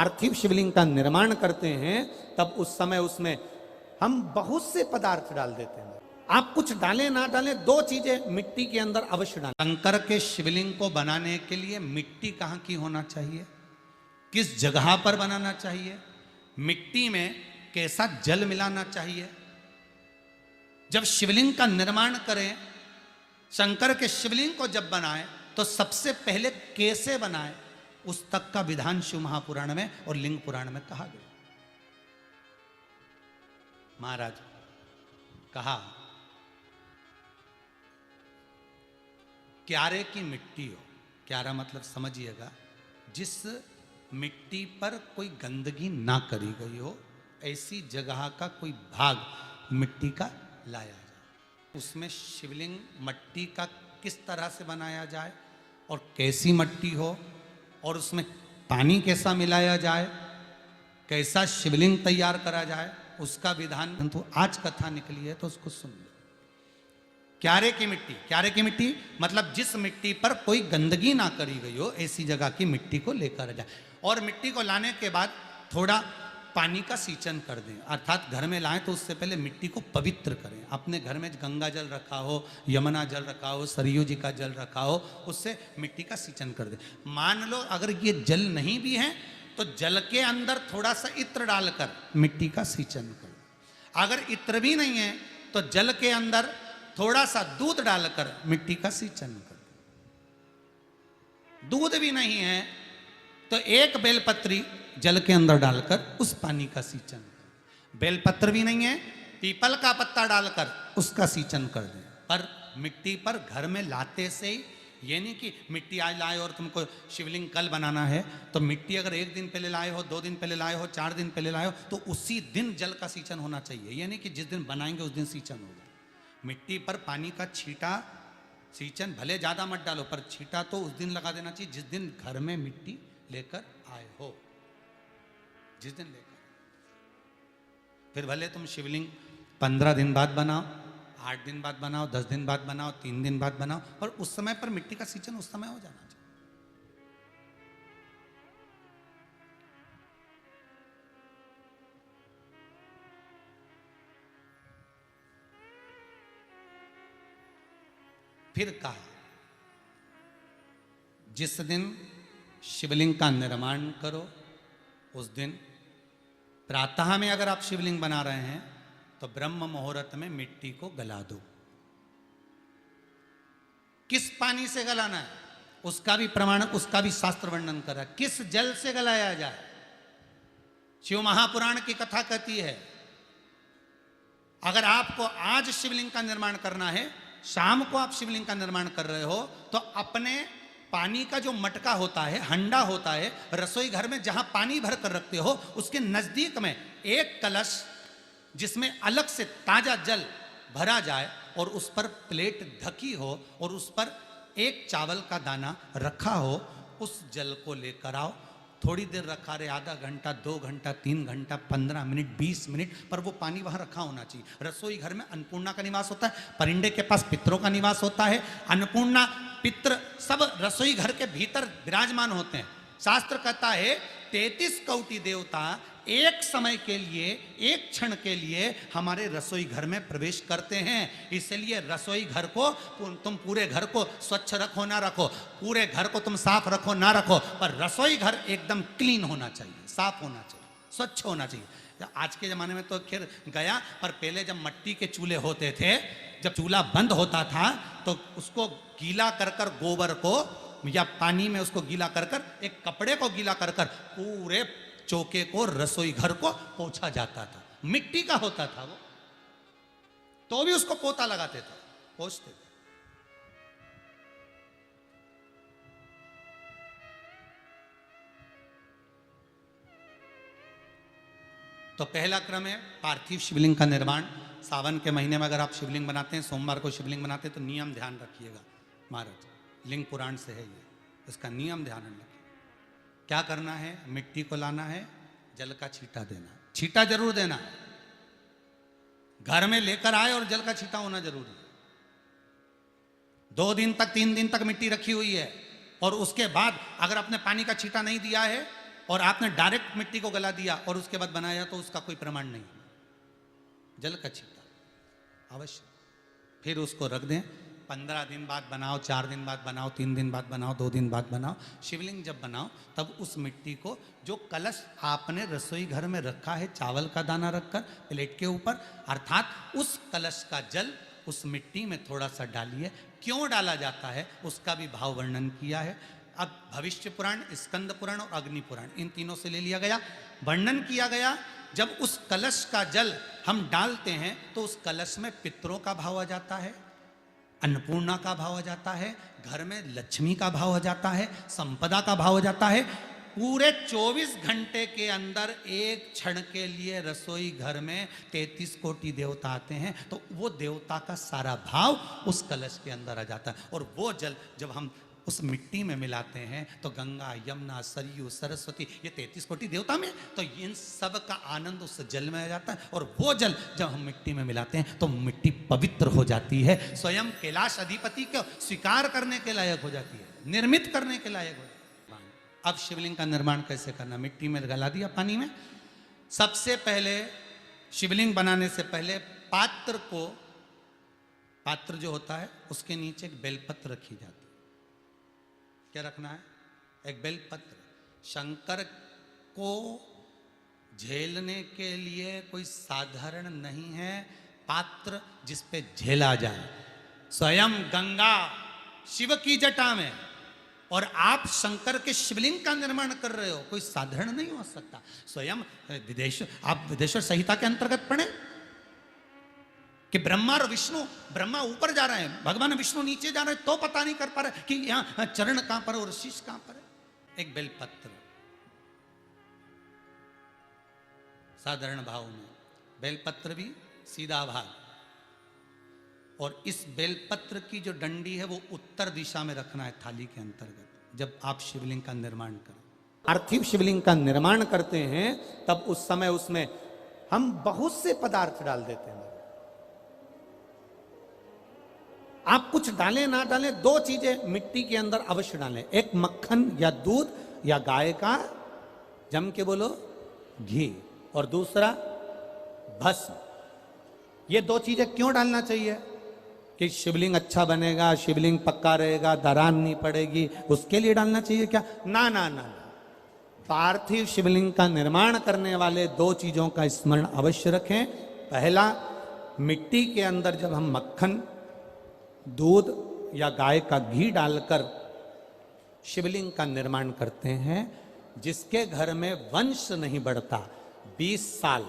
पार्थिव शिवलिंग का निर्माण करते हैं तब उस समय उसमें हम बहुत से पदार्थ डाल देते हैं। आप कुछ डालें ना डालें, दो चीजें मिट्टी के अंदर अवश्य डालें। शंकर के शिवलिंग को बनाने के लिए मिट्टी कहाँ की होना चाहिए, किस जगह पर बनाना चाहिए, मिट्टी में कैसा जल मिलाना चाहिए। जब शिवलिंग का निर्माण करें, शंकर के शिवलिंग को जब बनाएं तो सबसे पहले कैसे बनाएं, उस तक का विधान शिव महापुराण में और लिंग पुराण में कहा गया। महाराज कहा क्यारे की मिट्टी हो, क्यारा मतलब समझिएगा जिस मिट्टी पर कोई गंदगी ना करी गई हो, ऐसी जगह का कोई भाग मिट्टी का लाया जाए। उसमें शिवलिंग मट्टी का किस तरह से बनाया जाए और कैसी मट्टी हो, और उसमें पानी कैसा मिलाया जाए, कैसा शिवलिंग तैयार करा जाए, उसका विधान तो आज कथा निकली है तो उसको सुन लो। क्यारे की मिट्टी, क्यारे की मिट्टी मतलब जिस मिट्टी पर कोई गंदगी ना करी गई हो, ऐसी जगह की मिट्टी को लेकर जाए। और मिट्टी को लाने के बाद थोड़ा पानी का सींचन कर दें, अर्थात घर में लाएं तो उससे पहले मिट्टी को पवित्र करें। अपने घर में गंगा जल रखा हो, यमुना जल रखा हो, सरयू जी का जल रखा हो, उससे मिट्टी का सींचन कर दें। मान लो अगर ये जल नहीं भी है तो जल के अंदर थोड़ा सा इत्र डालकर मिट्टी का सींचन करें। अगर इत्र भी नहीं है तो जल के अंदर थोड़ा सा दूध डालकर मिट्टी का सींचन कर दें। दूध भी नहीं है तो एक बेलपत्री जल के अंदर डालकर उस पानी का सींचन करें। बेलपत्र भी नहीं है, पीपल का पत्ता डालकर उसका सींचन कर दें। पर मिट्टी पर घर में लाते से ही, ये नहीं कि मिट्टी आज लाए और तुमको शिवलिंग कल बनाना है, तो मिट्टी अगर एक दिन पहले लाए हो, 2 दिन पहले लाए हो, 4 दिन पहले लाए हो, तो उसी दिन जल का सींचन होना चाहिए। ये नहीं कि जिस दिन बनाएंगे उस दिन सींचन होगा। मिट्टी पर पानी का छींटा, सींचन भले ज़्यादा मत डालो पर छींटा तो उस दिन लगा देना चाहिए जिस दिन घर में मिट्टी लेकर आए हो, जिस दिन लेकर। फिर भले तुम शिवलिंग 15 दिन बाद बनाओ, 8 दिन बाद बनाओ, 10 दिन बाद बनाओ, 3 दिन बाद बनाओ, पर उस समय पर मिट्टी का सींचन उस समय हो जाना चाहिए। फिर कहा जिस दिन शिवलिंग का निर्माण करो उस दिन प्रातः में अगर आप शिवलिंग बना रहे हैं तो ब्रह्म मुहूर्त में मिट्टी को गला दो। किस पानी से गलाना है उसका भी प्रमाण, उसका भी शास्त्र वर्णन करा। किस जल से गलाया जाए, शिव महापुराण की कथा कहती है अगर आपको आज शिवलिंग का निर्माण करना है, शाम को आप शिवलिंग का निर्माण कर रहे हो, तो अपने पानी का जो मटका होता है, हंडा होता है, रसोई घर में जहां पानी भर कर रखते हो, उसके नजदीक में एक कलश जिसमें अलग से ताजा जल भरा जाए और उस पर प्लेट ढकी हो और उस पर एक चावल का दाना रखा हो, उस जल को लेकर आओ। थोड़ी देर रखा रहे, आधा घंटा, 2 घंटा, 3 घंटा, 15 मिनट, 20 मिनट, पर वो पानी वहां रखा होना चाहिए। रसोई घर में अन्नपूर्णा का निवास होता है, परिंदे के पास पितरों का निवास होता है। अन्नपूर्णा, पित्र सब रसोई घर के भीतर विराजमान होते हैं। शास्त्र कहता है 33 कोटि देवता एक समय के लिए, एक क्षण के लिए हमारे रसोई घर में प्रवेश करते हैं। इसलिए रसोई घर को तुम पूरे घर को स्वच्छ रखो ना रखो, पूरे घर को तुम साफ रखो ना रखो, पर रसोई घर एकदम क्लीन होना चाहिए, साफ होना चाहिए, स्वच्छ होना चाहिए। आज के ज़माने में तो खैर गया, पर पहले जब मिट्टी के चूल्हे होते थे, जब चूल्हा बंद होता था तो उसको गीला कर कर, गोबर को या पानी में उसको गीला कर कर, एक कपड़े को गीला कर कर पूरे चौके को, रसोई घर को पोंछा जाता था। मिट्टी का होता था वो, तो भी उसको पोता लगाते थे, पोंछते थे। तो पहला क्रम है पार्थिव शिवलिंग का निर्माण। सावन के महीने में अगर आप शिवलिंग बनाते हैं, सोमवार को शिवलिंग बनाते हैं, तो नियम ध्यान रखिएगा महाराज, लिंग पुराण से है ये, इसका नियम ध्यान रखिए। क्या करना है, मिट्टी को लाना है, जल का छींटा देना, छींटा जरूर देना, घर में लेकर आए और जल का छींटा होना जरूरी है। 2 दिन तक, 3 दिन तक मिट्टी रखी हुई है और उसके बाद अगर आपने पानी का छींटा नहीं दिया है और आपने डायरेक्ट मिट्टी को गला दिया और उसके बाद बनाया तो उसका कोई प्रमाण नहीं। जल का छिपा अवश्य। फिर उसको रख दें, 15 दिन बाद बनाओ, 4 दिन बाद बनाओ, 3 दिन बाद बनाओ, 2 दिन बाद बनाओ। शिवलिंग जब बनाओ तब उस मिट्टी को, जो कलश आपने रसोई घर में रखा है चावल का दाना रखकर प्लेट के ऊपर, अर्थात उस कलश का जल उस मिट्टी में थोड़ा सा डालिए। क्यों डाला जाता है उसका भी भाव वर्णन किया है। अब भविष्य पुराण, स्कंद पुराण और अग्नि पुराण, इन तीनों से ले लिया गया। वर्णन किया गया, जब उस कलश का जल हम डालते हैं तो उस कलश में पितरों का भाव आ जाता है, अन्नपूर्णा का भाव आ जाता है, घर में लक्ष्मी का भाव आ जाता है, संपदा का भाव आ जाता है। पूरे 24 घंटे के अंदर एक क्षण के लिए रसोई घर में 33 कोटि देवता आते हैं, तो वो देवता का सारा भाव उस कलश के अंदर आ जाता है। और वो जल जब हम उस मिट्टी में मिलाते हैं तो गंगा, यमुना, सरयू, सरस्वती, ये 33 कोटि देवता में, तो इन सब का आनंद उस जल में आ जाता है। और वो जल जब हम मिट्टी में मिलाते हैं तो मिट्टी पवित्र हो जाती है, स्वयं कैलाश अधिपति को स्वीकार करने के लायक हो जाती है, निर्मित करने के लायक हो जाती है। अब शिवलिंग का निर्माण कैसे करना? मिट्टी में गला दिया पानी में। सबसे पहले शिवलिंग बनाने से पहले पात्र जो होता है उसके नीचे एक बेलपत्र रखी जाती है। क्या रखना है? एक बेलपत्र। शंकर को झेलने के लिए कोई साधारण नहीं है पात्र जिस पे झेला जाए। स्वयं गंगा शिव की जटा में, और आप शंकर के शिवलिंग का निर्माण कर रहे हो, कोई साधारण नहीं हो सकता। स्वयं आप विदेश्वर संहिता के अंतर्गत पढ़े कि ब्रह्मा और विष्णु, ब्रह्मा ऊपर जा रहे हैं, भगवान विष्णु नीचे जा रहे हैं, तो पता नहीं कर पा रहे कि यहां चरण कहां पर और शीश कहां पर है। एक बेलपत्र साधारण भाव में, बेलपत्र भी सीधा भाग, और इस बेलपत्र की जो डंडी है वो उत्तर दिशा में रखना है थाली के अंतर्गत। जब आप शिवलिंग का निर्माण करें, पार्थिव शिवलिंग का निर्माण करते हैं, तब उस समय उसमें हम बहुत से पदार्थ डाल देते हैं। आप कुछ डालें ना डालें, 2 चीजें मिट्टी के अंदर अवश्य डालें। एक मक्खन या दूध या गाय का, जम के बोलो, घी, और दूसरा भस्म। ये 2 चीजें क्यों डालना चाहिए? कि शिवलिंग अच्छा बनेगा, शिवलिंग पक्का रहेगा, दरार नहीं पड़ेगी, उसके लिए डालना चाहिए क्या? ना ना ना, पार्थिव शिवलिंग का निर्माण करने वाले 2 चीजों का स्मरण अवश्य रखें। पहला, मिट्टी के अंदर जब हम मक्खन, दूध या गाय का घी डालकर शिवलिंग का निर्माण करते हैं, जिसके घर में वंश नहीं बढ़ता, 20 साल,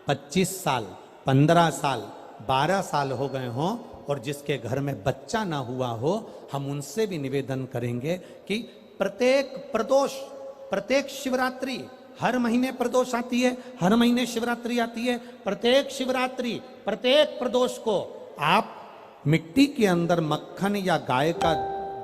25 साल, 15 साल, 12 साल हो गए हों, और जिसके घर में बच्चा ना हुआ हो, हम उनसे भी निवेदन करेंगे कि प्रत्येक शिवरात्रि, हर महीने प्रदोष आती है, हर महीने शिवरात्रि आती है, प्रत्येक शिवरात्रि, प्रत्येक प्रदोष को आप मिट्टी के अंदर मक्खन या गाय का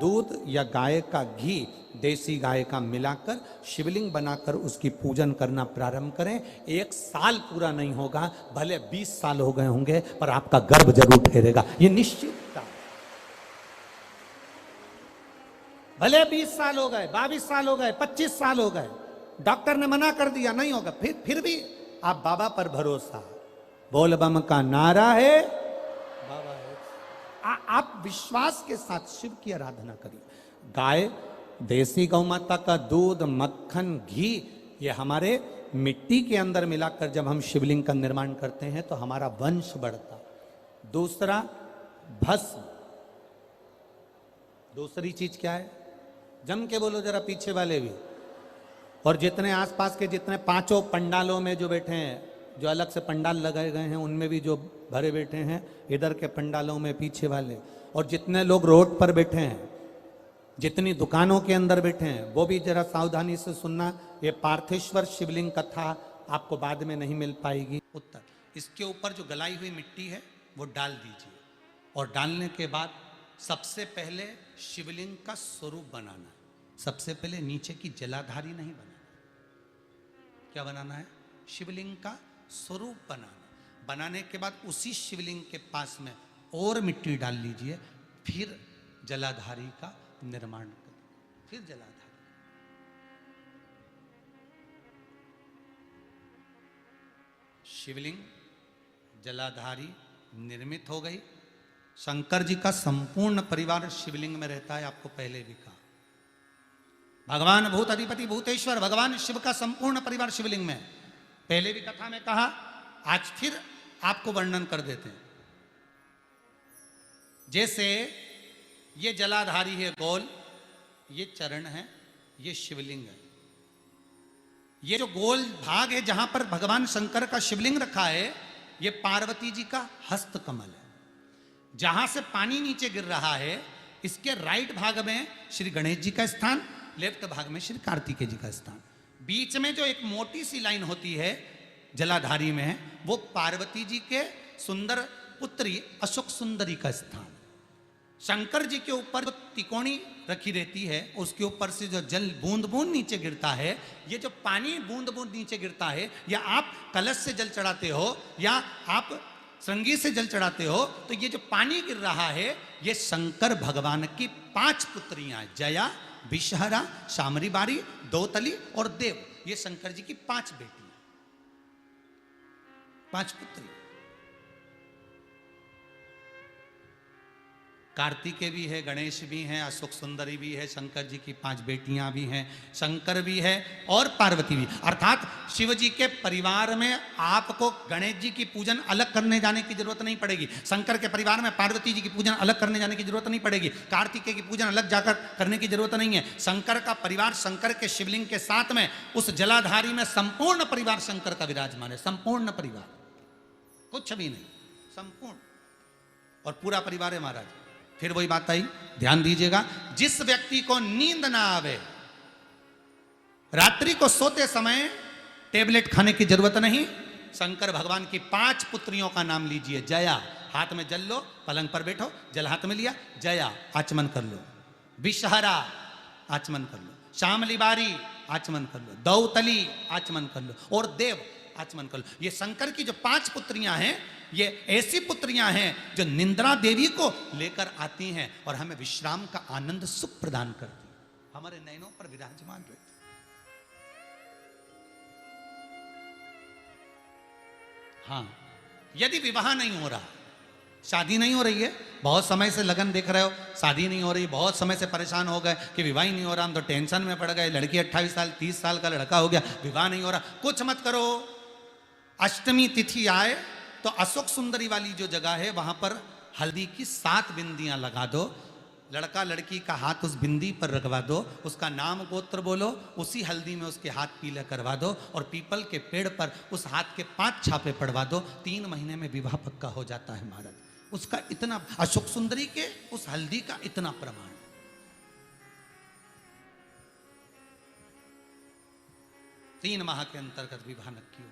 दूध या गाय का घी, देसी गाय का मिलाकर शिवलिंग बनाकर उसकी पूजन करना प्रारंभ करें। 1 साल पूरा नहीं होगा, भले 20 साल हो गए होंगे, पर आपका गर्भ जरूर ठहरेगा, ये निश्चित। भले 20 साल हो गए, 22 साल हो गए, 25 साल हो गए, डॉक्टर ने मना कर दिया नहीं होगा, फिर भी आप बाबा पर भरोसा, बोल बम का नारा है, बाबा है। आप विश्वास के साथ शिव की आराधना करिए। गाय, देसी गौ माता का दूध, मक्खन, घी, ये हमारे मिट्टी के अंदर मिलाकर जब हम शिवलिंग का निर्माण करते हैं तो हमारा वंश बढ़ता। दूसरा, भस्म। दूसरी चीज क्या है? जम के बोलो जरा पीछे वाले भी, और जितने आसपास के जितने 5 पंडालों में जो बैठे हैं, जो अलग से पंडाल लगाए गए हैं उनमें भी जो भरे बैठे हैं, इधर के पंडालों में पीछे वाले, और जितने लोग रोड पर बैठे हैं, जितनी दुकानों के अंदर बैठे हैं, वो भी जरा सावधानी से सुनना। ये पार्थेश्वर शिवलिंग कथा आपको बाद में नहीं मिल पाएगी। उत्तर, इसके ऊपर जो गलाई हुई मिट्टी है वो डाल दीजिए, और डालने के बाद सबसे पहले शिवलिंग का स्वरूप बनाना है। सबसे पहले नीचे की जलाधारी नहीं बनाना, क्या बनाना है? शिवलिंग का स्वरूप बनाना। बनाने के बाद उसी शिवलिंग के पास में और मिट्टी डाल लीजिए, फिर जलाधारी का निर्माण करें, फिर जलाधारी। शिवलिंग जलाधारी निर्मित हो गई। शंकर जी का संपूर्ण परिवार शिवलिंग में रहता है, आपको पहले भी कहा। भगवान भूत अधिपति भूतेश्वर भगवान शिव का संपूर्ण परिवार शिवलिंग में, पहले भी कथा में कहा, आज फिर आपको वर्णन कर देते हैं। जैसे ये जलाधारी है गोल, ये चरण है, ये शिवलिंग है। ये जो गोल भाग है जहां पर भगवान शंकर का शिवलिंग रखा है, ये पार्वती जी का हस्त कमल है। जहां से पानी नीचे गिर रहा है, इसके राइट भाग में श्री गणेश जी का स्थान, लेफ्ट भाग में श्री कार्तिकेय जी का स्थान। बीच में जो एक मोटी सी लाइन होती है जलाधारी में, वो पार्वती जी के सुंदर पुत्री अशोक सुंदरी का स्थान। शंकर जी के ऊपर जो तिकोनी रखी रहती है, उसके ऊपर से जो जल बूंद बूंद नीचे गिरता है, ये जो पानी बूंद बूंद नीचे गिरता है, या आप कलश से जल चढ़ाते हो या आप श्रृंगी से जल चढ़ाते हो, तो ये जो पानी गिर रहा है, ये शंकर भगवान की 5 पुत्रियां, जया, विषहरा, शामरी बारी, दौतली और देव, ये शंकर जी की 5 बेटियां, 5 पुत्री। कार्तिकेय भी है, गणेश भी हैं, अशोक सुंदरी भी है, शंकर जी की 5 बेटियां भी हैं, शंकर भी है और पार्वती भी। अर्थात शिव जी के परिवार में आपको गणेश जी की पूजन अलग करने जाने की जरूरत नहीं पड़ेगी, शंकर के परिवार में पार्वती जी की पूजन अलग करने जाने की जरूरत नहीं पड़ेगी, कार्तिकेय की पूजन अलग जाकर करने की जरूरत नहीं है। शंकर का परिवार शंकर के शिवलिंग के साथ में उस जलाधारी में संपूर्ण परिवार शंकर का विराजमान है, संपूर्ण परिवार, कुछ भी नहीं, संपूर्ण और पूरा परिवार है महाराज। फिर वही बात आई, ध्यान दीजिएगा, जिस व्यक्ति को नींद ना आवे, रात्रि को सोते समय टेबलेट खाने की जरूरत नहीं, शंकर भगवान की 5 पुत्रियों का नाम लीजिए। जया, हाथ में जल लो, पलंग पर बैठो, जल हाथ में लिया, जया आचमन कर लो, विषहरा आचमन कर लो, शामली बारी आचमन कर लो, दौतली आचमन कर लो और देव आचमन कर लो। ये शंकर की जो 5 पुत्रियां हैं, ये ऐसी पुत्रियां हैं जो निंद्रा देवी को लेकर आती हैं और हमें विश्राम का आनंद सुख प्रदान करती हैं, हमारे नयनों पर विराजमान रहती। हाँ, यदि विवाह नहीं हो रहा, शादी नहीं हो रही है, बहुत समय से लगन देख रहे हो, शादी नहीं हो रही, बहुत समय से परेशान हो गए कि विवाह ही नहीं हो रहा, हम तो टेंशन में पड़ गए, लड़की 28 साल 30 साल का लड़का हो गया, विवाह नहीं हो रहा, कुछ मत करो। अष्टमी तिथि आए तो अशोक सुंदरी वाली जो जगह है, वहां पर हल्दी की 7 बिंदियां लगा दो, लड़का लड़की का हाथ उस बिंदी पर रखवा दो, उसका नाम गोत्र बोलो, उसी हल्दी में उसके हाथ पीले करवा दो और पीपल के पेड़ पर उस हाथ के 5 छापे पड़वा दो, 3 महीने में विवाह पक्का हो जाता है महाराज। उसका इतना, अशोक सुंदरी के उस हल्दी का इतना प्रमाण। 3 माह के अंतर्गत विवाह नक्की हो,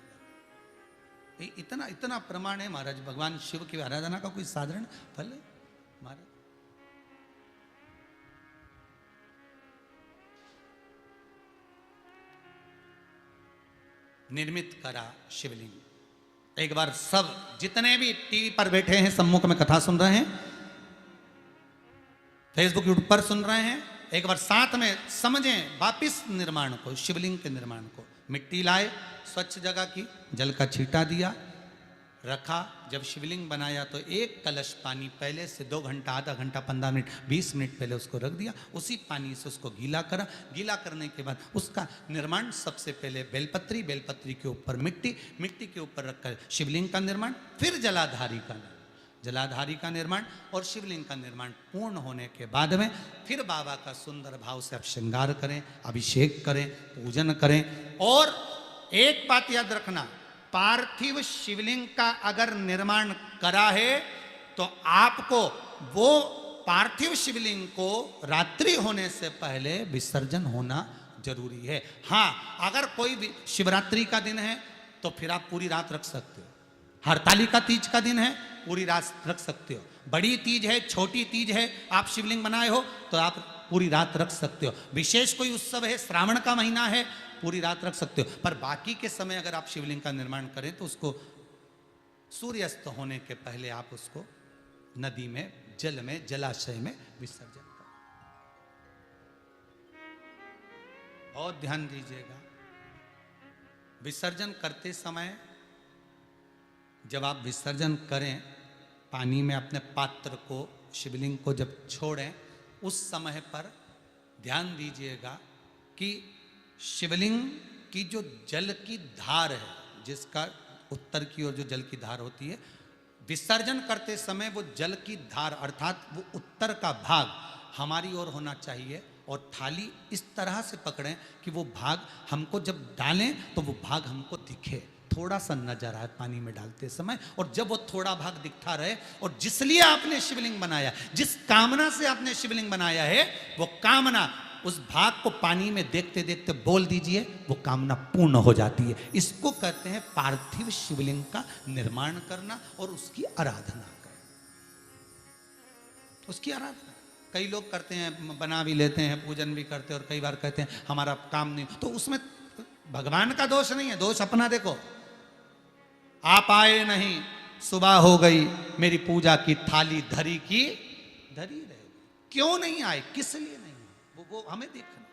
इतना इतना प्रमाण है महाराज। भगवान शिव की आराधना का कोई साधारण फल है महाराज। निर्मित करा शिवलिंग। एक बार सब जितने भी टीवी पर बैठे हैं, सम्मुख में कथा सुन रहे हैं, फेसबुक यूट्यूब पर सुन रहे हैं, एक बार साथ में समझें वापिस निर्माण को, शिवलिंग के निर्माण को। मिट्टी लाए, स्वच्छ जगह की, जल का छींटा दिया, रखा। जब शिवलिंग बनाया तो 1 कलश पानी पहले से 2 घंटा, आधा घंटा, 15 मिनट, 20 मिनट पहले उसको रख दिया, उसी पानी से उसको गीला करा। गीला करने के बाद उसका निर्माण सबसे पहले बेलपत्री, बेलपत्री के ऊपर मिट्टी, मिट्टी के ऊपर रखकर शिवलिंग का निर्माण, फिर जलाधारी का निर्माण, जलाधारी का निर्माण और शिवलिंग का निर्माण पूर्ण होने के बाद में फिर बाबा का सुंदर भाव से आप श्रृंगार करें, अभिषेक करें, पूजन करें। और एक बात याद रखना, पार्थिव शिवलिंग का अगर निर्माण करा है तो आपको वो पार्थिव शिवलिंग को रात्रि होने से पहले विसर्जन होना जरूरी है। हाँ, अगर कोई शिवरात्रि का दिन है तो फिर आप पूरी रात रख सकते हो, हरतालिका तीज का दिन है पूरी रात रख सकते हो, बड़ी तीज है, छोटी तीज है, आप शिवलिंग बनाए हो तो आप पूरी रात रख सकते हो, विशेष कोई उत्सव है, श्रावण का महीना है, पूरी रात रख सकते हो। पर बाकी के समय अगर आप शिवलिंग का निर्माण करें तो उसको सूर्यास्त होने के पहले आप उसको नदी में, जल में, जलाशय में विसर्जन करें। बहुत ध्यान दीजिएगा, विसर्जन करते समय जब आप विसर्जन करें पानी में अपने पात्र को, शिवलिंग को जब छोड़ें, उस समय पर ध्यान दीजिएगा कि शिवलिंग की जो जल की धार है, जिसका उत्तर की ओर जो जल की धार होती है, विसर्जन करते समय वो जल की धार अर्थात वो उत्तर का भाग हमारी ओर होना चाहिए और थाली इस तरह से पकड़ें कि वो भाग हमको जब डालें तो वो भाग हमको दिखे, थोड़ा सा नजर आए पानी में डालते समय। और जब वो थोड़ा भाग दिखता रहे, और जिसलिए आपने शिवलिंग बनाया, जिस कामना से आपने शिवलिंग बनाया है, वो कामना उस भाग को पानी में देखते देखते बोल दीजिए, वो कामना पूर्ण हो जाती है। इसको कहते हैं पार्थिव शिवलिंग का निर्माण करना और उसकी आराधना करना। उसकी आराधना कई लोग करते हैं, बना भी लेते हैं, पूजन भी करते हैं, और कई बार कहते हैं हमारा काम नहीं, तो उसमें भगवान का दोष नहीं है, दोष अपना देखो। आप आए नहीं, सुबह हो गई, मेरी पूजा की थाली धरी की धरी रह गई। क्यों नहीं आए, किस लिए नहीं, वो हमें देखना।